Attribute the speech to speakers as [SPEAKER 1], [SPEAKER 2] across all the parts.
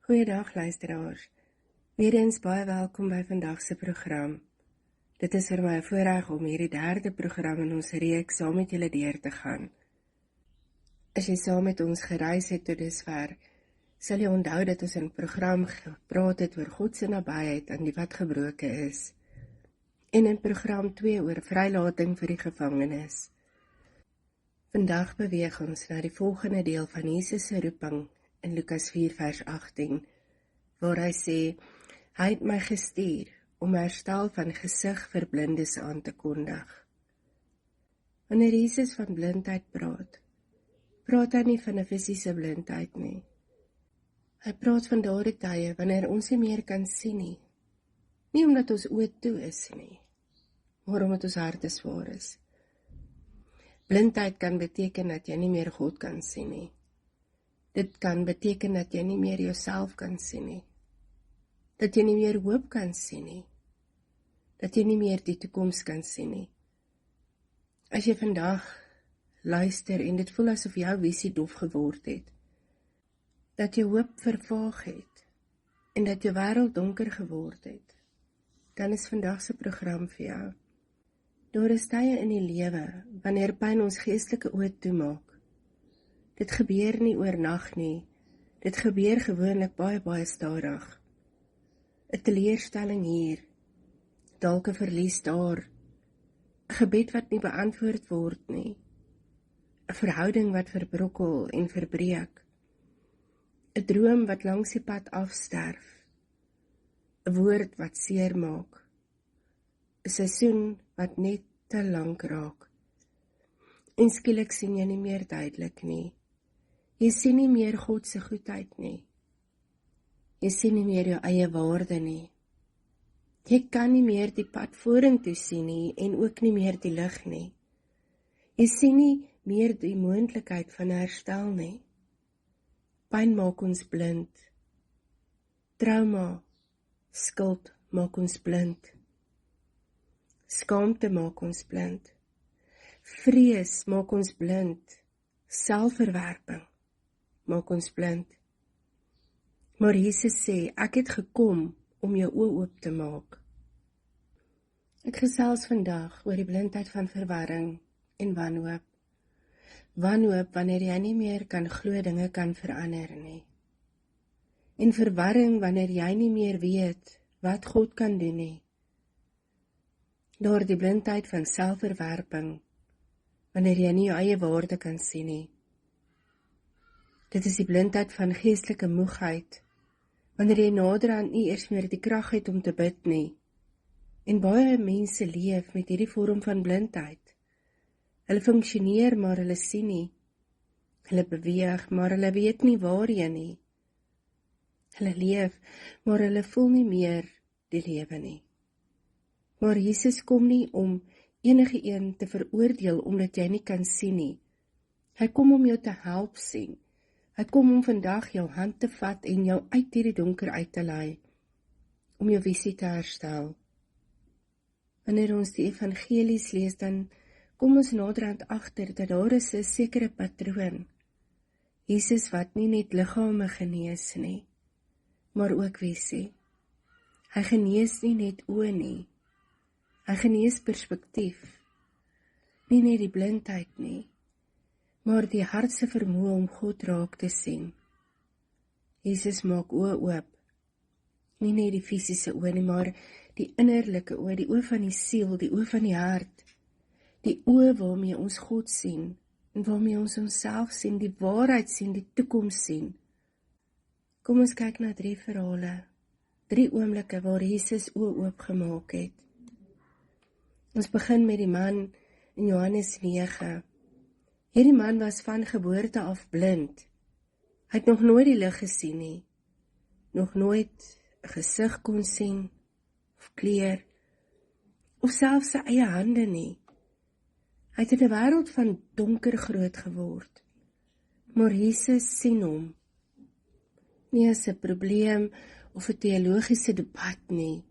[SPEAKER 1] Goeiedag luisteraars. Weereens baie welkom by vandag se program. Dit is vir my 'n voorreg om hierdie derde program in ons reeks saam met julle deur te gaan. As jy saam met ons gereis het tot dusver, sal jy onthou dat ons in die program gepraat het oor God se nabyheid aan die wat gebroke is. En in program 2 oor vrylating vir die gevangenes. Vandag beweeg ons na die volgende deel van Jesus se roeping in Lukas 4 vers 18, waar hy sê, hy het my gestuur om herstel van gesig vir blindes aan te kondig. Wanneer Jesus van blindheid praat hy nie van 'n fisiese blindheid nie. Hy praat van daardie tye wanneer ons nie meer kan sien nie. Nie omdat ons oë toe is nie, maar omdat ons harte swaar is. Blindheid kan beteken dat jy nie meer God kan sien nie. Dit kan beteken dat jy nie meer jouself kan sien nie. Dat jy nie meer hoop kan sien nie. Dat jy nie meer die toekoms kan sien nie. As jy vandag luister en dit voel asof jou visie dof geword het, dat jou hoop vervaag het en dat jou wêreld donker geword het, dan is vandag se program vir jou. Daar is tye in die lewe wanneer pyn ons geestelike oë toemaak. Dit gebeur nie oornag nie, dit gebeur gewoonlik baie stadig. 'n teleurstelling hier, dalk 'n verlies daar, 'n gebed wat nie beantwoord word nie, 'n verhouding wat verbrokkel en verbreek, 'n droom wat langs die pad afsterf, 'n woord wat seer maak, 'n seisoen wat net te lank raak. En skielik sien jy nie meer duidelik nie. Jy sien nie meer God se goedheid nie. Jy sien nie meer jou eie waarde nie. Jy kan nie meer die pad vorentoe sien nie en ook nie meer die lig nie. Jy sien nie meer die moontlikheid van herstel nie. Pyn maak ons blind. Trauma, skuld maak ons blind. Skaamte maak ons blind. Vrees maak ons blind. Selfverwerping maak ons blind. Maar Jesus sê, ek het gekom om jou oë oop te maak. Ek gesels vandag oor die blindheid van verwarring en wanhoop. Wanhoop wanneer jy nie meer kan glo dinge kan verander nie. En verwarring wanneer jy nie meer weet wat God kan doen nie. Door die blindheid van selfverwerping, wanneer jy nie jou eie waarde kan sien nie. Dit is die blindheid van geestelike moegheid, wanneer jy naderhand nie eers meer die krag het om te bid nie. En baie mense leef met hierdie vorm van blindheid. Hulle funksioneer, maar hulle sien nie. Hulle beweeg, maar hulle weet nie waarheen nie. Hulle leef, maar hulle voel nie meer die lewe nie. Maar Jesus kom nie om enige een te veroordeel omdat jy nie kan sien nie. Hy kom om jou te help sien. Hy kom om vandag jou hand te vat en jou uit hierdie donker uit te lei, om jou visie te herstel. Wanneer ons die evangelies lees, dan kom ons naderhand agter dat daar is 'n sekere patroon. Jesus wat nie net liggame genees nie, maar ook visie. Hy genees nie net oë nie. Hy genees perspektief, nie net die blindheid nie, maar die hart se vermoë om God raak te sien. Jesus maak oë oop, nie net die fisiese oë nie, maar die innerlike oë, die oë van die siel, die oë van die hart, die oë waarmee ons God sien, en waarmee ons onsself sien, die waarheid sien, die toekoms sien. Kom ons kyk na 3 verhale, 3 oomblikke waar Jesus oë oopgemaak het. Ons begin met die man in Johannes 9. Hierdie man was van geboorte af blind. Hy het nog nooit die lig gesien nie. Nog nooit 'n gesig kon sien, of kleur, of selfs sy eie hande nie. Hy het in 'n wêreld van donker groot geword. Maar Jesus sien hom. Nie as 'n probleem of 'n teologiese debat nie.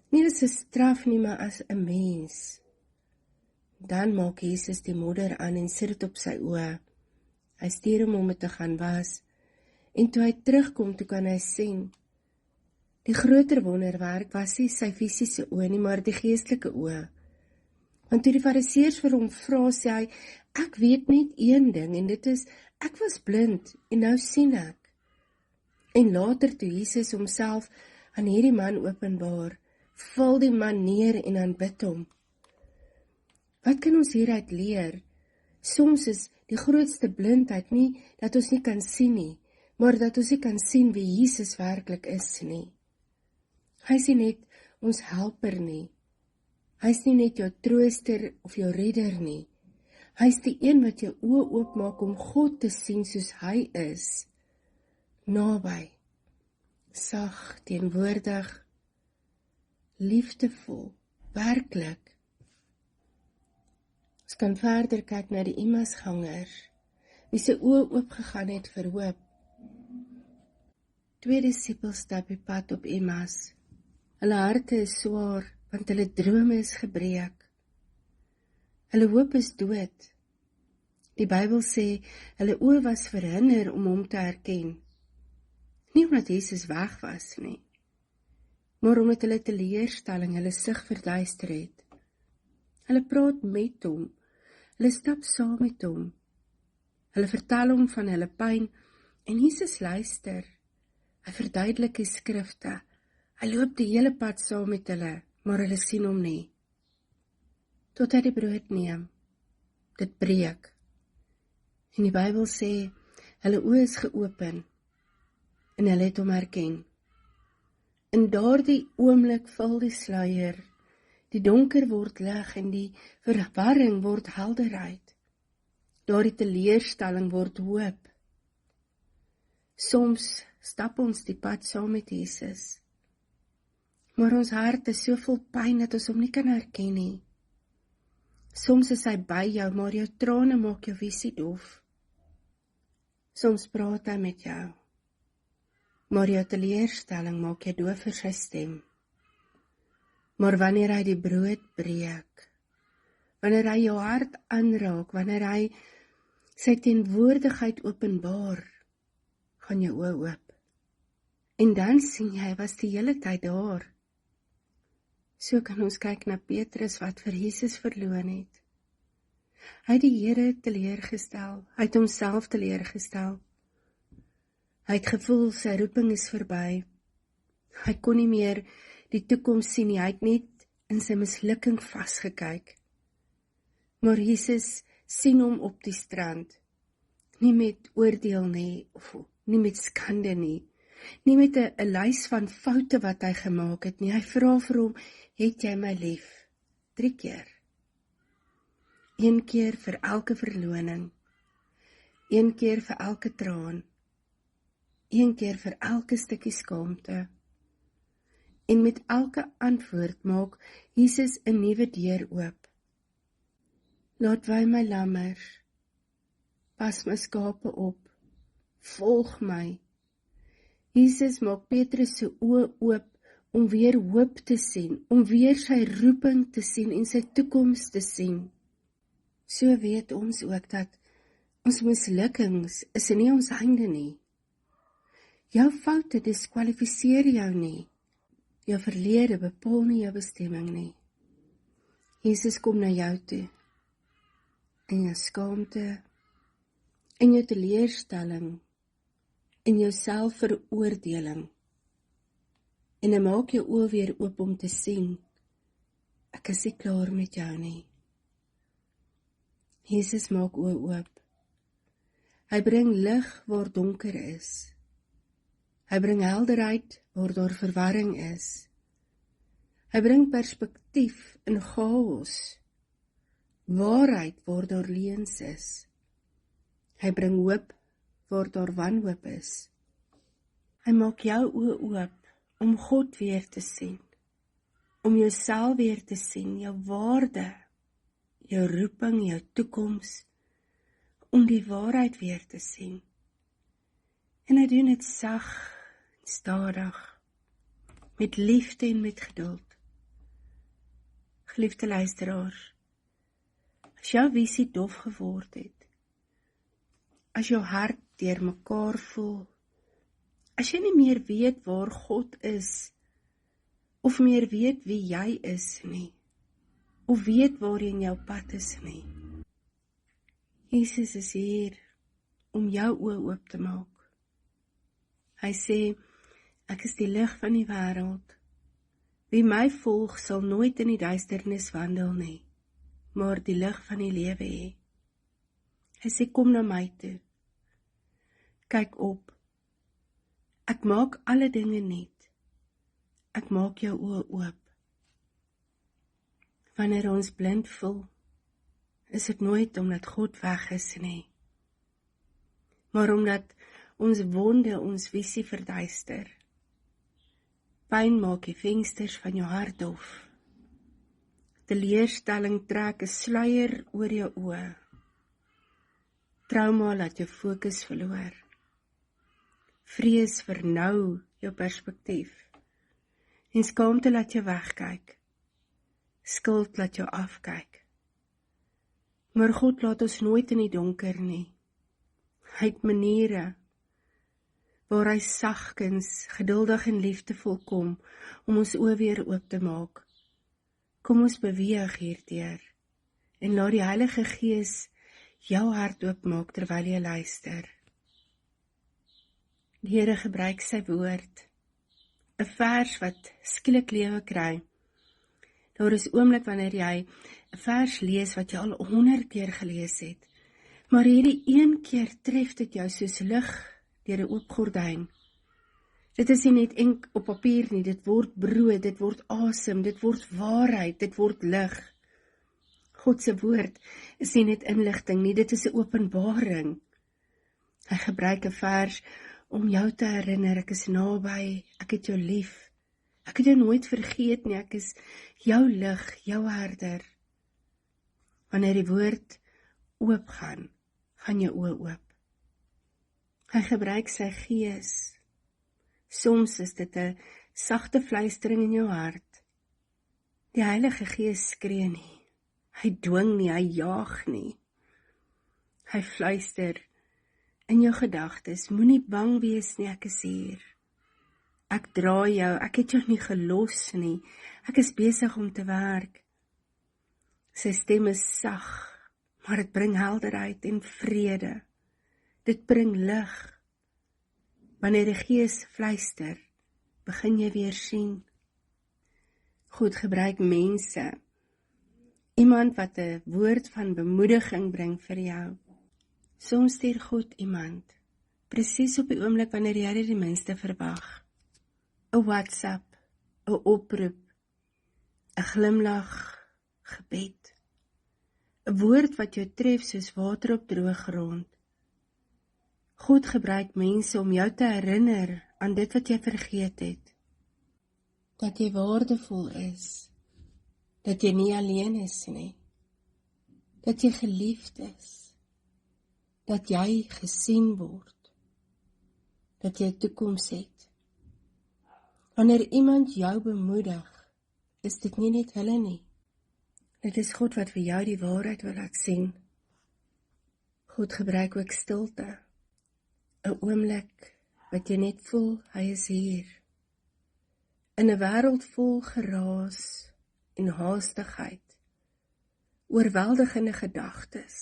[SPEAKER 1] Nie as 'n straf nie, maar as 'n mens. Dan maak Jesus die modder aan en sit dit op sy oë. Hy stuur hom om dit te gaan was. En toe hy terugkom, toe kan hy sien. Die groter wonderwerk was nie sy fisiese oë nie, maar die geestelike oë. Want toe die fariseërs vir hom vra, sê hy, ek weet net een ding, en dit is, ek was blind, en nou sien ek. En later toe Jesus homself aan hierdie man openbaar, val die man neer en aanbid hom. Wat kan ons hieruit leer? Soms is die grootste blindheid nie, dat ons nie kan sien nie, maar dat ons nie kan sien wie Jesus werklik is nie. Hy is nie net ons helper nie. Hy is nie net jou trooster of jou redder nie. Hy is die een wat jou oë oopmaak om God te sien soos hy is. Naby, sag, teenwoordig, liefdevol, werklik. Ons kan verder kyk na die Emmausgangers, wie se oë oopgegaan het vir hoop. 2 disippels stap die pad op Emmaus. Hulle harte is swaar, want hulle drome is gebreek. Hulle hoop is dood. Die Bybel sê, hulle oë was verhinder om hom te herken. Nie omdat Jesus weg was nie, maar omdat hulle teleurstelling hulle sig verduister het. Hulle praat met hom, hulle stap saam met hom. Hulle vertel hom van hulle pyn, en Jesus luister. Hy verduidelik die skrifte. Hy loop die hele pad saam met hulle, maar hulle sien hom nie. Tot hy die brood neem, dit breek. En die Bybel sê, hulle oë is geopen, en hulle het hom herken. In daardie oomblik val die sluier, die donker word lig en die verwarring word helderheid. Daardie teleurstelling word hoop. Soms stap ons die pad saam met Jesus, maar ons hart is so vol pyn dat ons hom nie kan herken nie. Soms is hy by jou, maar jou trane maak jou visie dof. Soms praat hy met jou, maar jou teleurstelling maak jy doof vir sy stem. Maar wanneer hy die brood breek, wanneer hy jou hart aanraak, wanneer hy sy teenwoordigheid openbaar, gaan jou oë oop. En dan sien jy, hy was die hele tyd daar. So kan ons kyk na Petrus wat vir Jesus verloon het. Hy het die Here teleurgestel, hy het homself teleurgestel. Hy het gevoel sy roeping is verby. Hy kon nie meer die toekoms sien nie, hy het net in sy mislukking vasgekyk. Maar Jesus sien hom op die strand, nie met oordeel nie, of nie met skande nie, nie met 'n lys van foute wat hy gemaak het nie. Hy vra vir hom, het jy my lief? 3 keer. 1 keer vir elke verloning, 1 keer vir elke traan, 1 keer vir elke stukkie skaamte. En met elke antwoord maak Jesus 'n nuwe deur oop. Laat wy my lammers, pas my skape op, volg my. Jesus maak Petrus se oë oop om weer hoop te sien, om weer sy roeping te sien en sy toekoms te sien. So weet ons ook dat ons mislukkings is nie ons einde nie. Jou foute diskwalifiseer jou nie. Jou verlede bepaal nie jou bestemming nie. Jesus kom na jou toe, in jou skaamte, in jou teleurstelling, in jou selfveroordeling, en hy maak jou oë weer oop om te sien, ek is nie klaar met jou nie. Jesus maak oë oop. Hy bring lig waar donker is. Hy bring helderheid waar daar verwarring is. Hy bring perspektief in chaos, waarheid waar daar leuns is. Hy bring hoop waar daar wanhoop is. Hy maak jou oë oop om God weer te sien, om jouself weer te sien, jou waarde, jou roeping, jou toekoms, om die waarheid weer te sien. En hy doen dit sag, stadig, met liefde en met geduld. Geliefde luisteraars, as jou visie dof geword het, as jou hart deur mekaar voel, As jy nie meer weet waar God is, of meer weet wie jy is nie, of weet waarheen jou pad is nie. Jesus is hier om jou oë oop te maak. Hy sê, ek is die lig van die wêreld. Wie my volg sal nooit in die duisternis wandel nie, maar die lig van die lewe hê. Hy sê, kom na my toe. Kyk op. Ek maak alle dinge nuut. Ek maak jou oë oop. Wanneer ons blind voel, is dit nooit omdat God weg is nie, maar omdat ons wonde ons visie verduister. Pyn maak die vensters van jou hart dof. Teleurstelling trek 'n sluier oor jou oë. Trauma laat jou fokus verloor. Vrees vernou jou perspektief. En skaamte laat jou wegkyk. Skuld laat jou afkyk. Maar God laat ons nooit in die donker nie. Hy het maniere waar hy sagkens, geduldig en liefdevol kom om ons oë weer oop te maak. Kom ons beweeg hierdeur en laat die Heilige Gees jou hart oopmaak terwyl jy luister. Die Here gebruik sy woord, 'n vers wat skielik lewe kry. Daar is oomblik wanneer jy 'n vers lees wat jy al 100 keer gelees het, maar hierdie een keer tref dit jou soos lig deur 'n oop gordyn. Dit is nie net ink op papier nie, dit word brood, dit word asem, dit word waarheid, dit word lig. God se woord is nie net inligting nie, dit is 'n openbaring. Hy gebruik 'n vers om jou te herinner, ek is naby, ek het jou lief. Ek het jou nooit vergeet nie, ek is jou lig, jou herder. Wanneer die woord oop gaan jou oë oop. Hy gebruik sy gees. Soms is dit 'n sagte fluistering in jou hart. Die Heilige Gees skree nie. Hy dwing nie, hy jaag nie. Hy fluister in jou gedagtes, moenie bang wees nie, ek is hier. Ek dra jou, ek het jou nie gelos nie, ek is besig om te werk. Sy stem is sag, maar dit bring helderheid en vrede. Dit bring lig. Wanneer die Gees fluister, begin jy weer sien. God gebruik mense. Iemand wat 'n woord van bemoediging bring vir jou. Soms stuur God iemand, presies op die oomblik wanneer jy dit die minste verwag. 'n WhatsApp, 'n oproep, 'n glimlag, gebed. 'n woord wat jou tref soos water op droë grond. God gebruik mense om jou te herinner aan dit wat jy vergeet het. Dat jy waardevol is. Dat jy nie alleen is nie. Dat jy geliefd is. Dat jy gesien word. Dat jy 'n toekoms het. Wanneer iemand jou bemoedig, is dit nie net hulle nie. Dit is God wat vir jou die waarheid wil laat sien. God gebruik ook stilte. 'n oomblik wat jy net voel, hy is hier. In 'n wêreld vol geraas en haastigheid, oorweldigende gedagtes,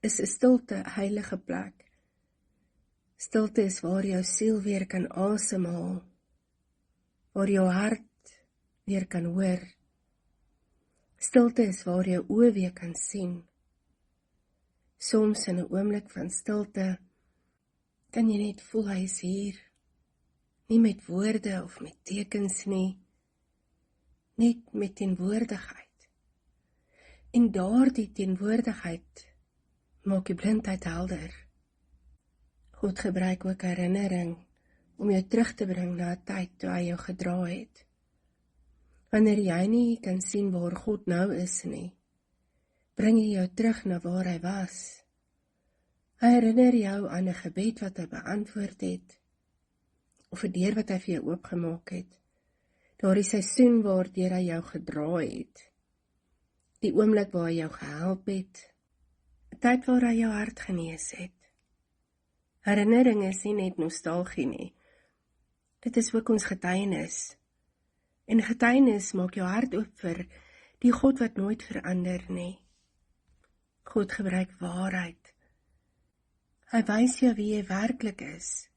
[SPEAKER 1] is 'n stilte 'n heilige plek. Stilte is waar jou siel weer kan asemhaal, waar jou hart weer kan hoor. Stilte is waar jou oë weer kan sien. Soms in 'n oomblik van stilte kan jy net voel hy is hier. Nie met woorde of met tekens nie, net met teenwoordigheid. En daardie teenwoordigheid maak die blindheid helder. God gebruik ook herinnering om jou terug te bring na 'n tyd toe hy jou gedra het. Wanneer jy nie kan sien waar God nou is nie, bring hy jou terug na waar hy was. Hy herinner jou aan 'n gebed wat hy beantwoord het, of 'n deur wat hy vir jou oopgemaak het, daardie seisoen waardeur hy jou gedra het, die oomblik waar hy jou gehelp het, 'n tyd waar hy jou hart genees het. Herinnering is nie net nostalgie nie. Dit is ook ons getuienis. En getuienis maak jou hart oop vir die God wat nooit verander nie. God gebruik waarheid. Hy wys jou wie jy werklik is.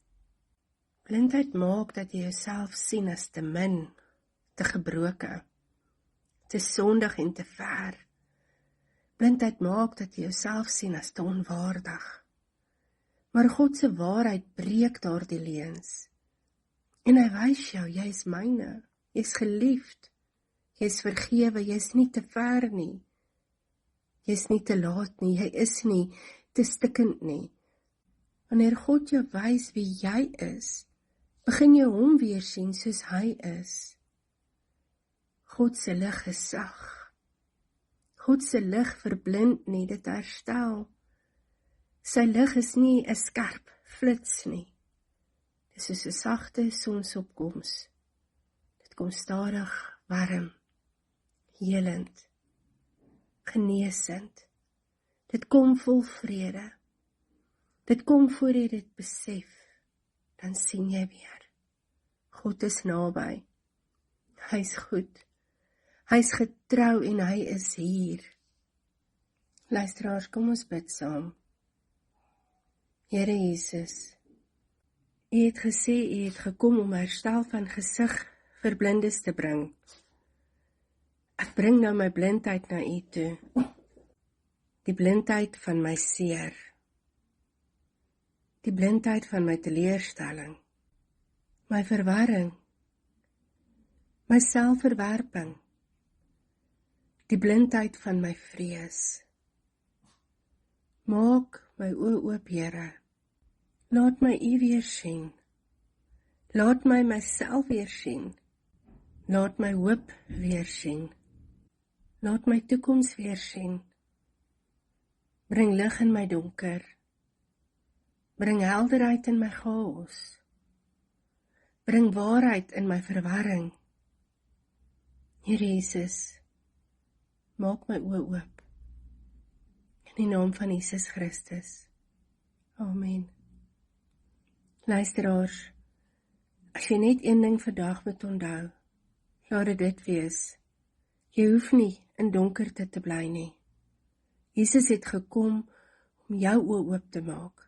[SPEAKER 1] Blindheid maak dat jy jouself sien as te min, te gebroke, te sondig en te ver. Blindheid maak dat jy jouself sien as te onwaardig. Maar God se waarheid breek daardie leuns. En hy wys jou, jy is myne, jy is geliefd, jy is vergewe, jy is nie te ver nie. Jy is nie te laat nie, jy is nie te stikkend nie. Wanneer God jou wys wie jy is, begin jy hom weer sien soos hy is. God se lig is sag. God se lig verblind nie, dit herstel. Sy lig is nie 'n skerp flits nie. Dit is soos 'n sagte sonsopkoms. Dit kom stadig, warm, helend, genesend. Dit kom vol vrede. Dit kom voor jy dit besef, dan sien jy weer. God is naby. Hy is goed. Hy is getrou en hy is hier. Luisteraars, kom ons bid saam. Here Jesus, U het gesê U het gekom om herstel van gesig vir blindes te bring. Ek bring nou my blindheid na U toe. Die blindheid van my seer. Die blindheid van my teleurstelling. My verwarring. My selfverwerping. Die blindheid van my vrees. Maak my oë oop, Here. Laat my U weer sien. Laat my myself weer sien. Laat my hoop weer sien. Laat my toekoms weer sien. Bring lig in my donker. Bring helderheid in my chaos. Bring waarheid in my verwarring. Here Jesus, maak my oë oop. In die naam van Jesus Christus. Amen. Luisteraars, as jy net een ding vandag moet onthou, laat dit wees. Jy hoef nie in donkerte te bly nie. Jesus het gekom om jou oë oop te maak.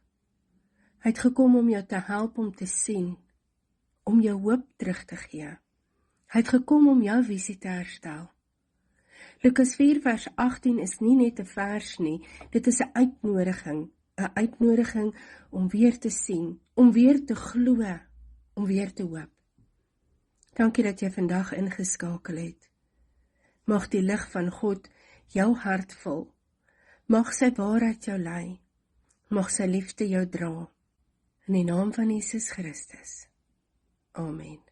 [SPEAKER 1] Hy het gekom om jou te help om te sien, om jou hoop terug te gee. Hy het gekom om jou visie te herstel. Lukas 4 vers 18 is nie net 'n vers nie, dit is 'n uitnodiging om weer te sien, om weer te glo, om weer te hoop. Dankie dat jy vandag ingeskakel het. Mag die lig van God jou hart vul. Mag sy waarheid jou lei. Mag sy liefde jou dra. In die naam van Jesus Christus. Amen.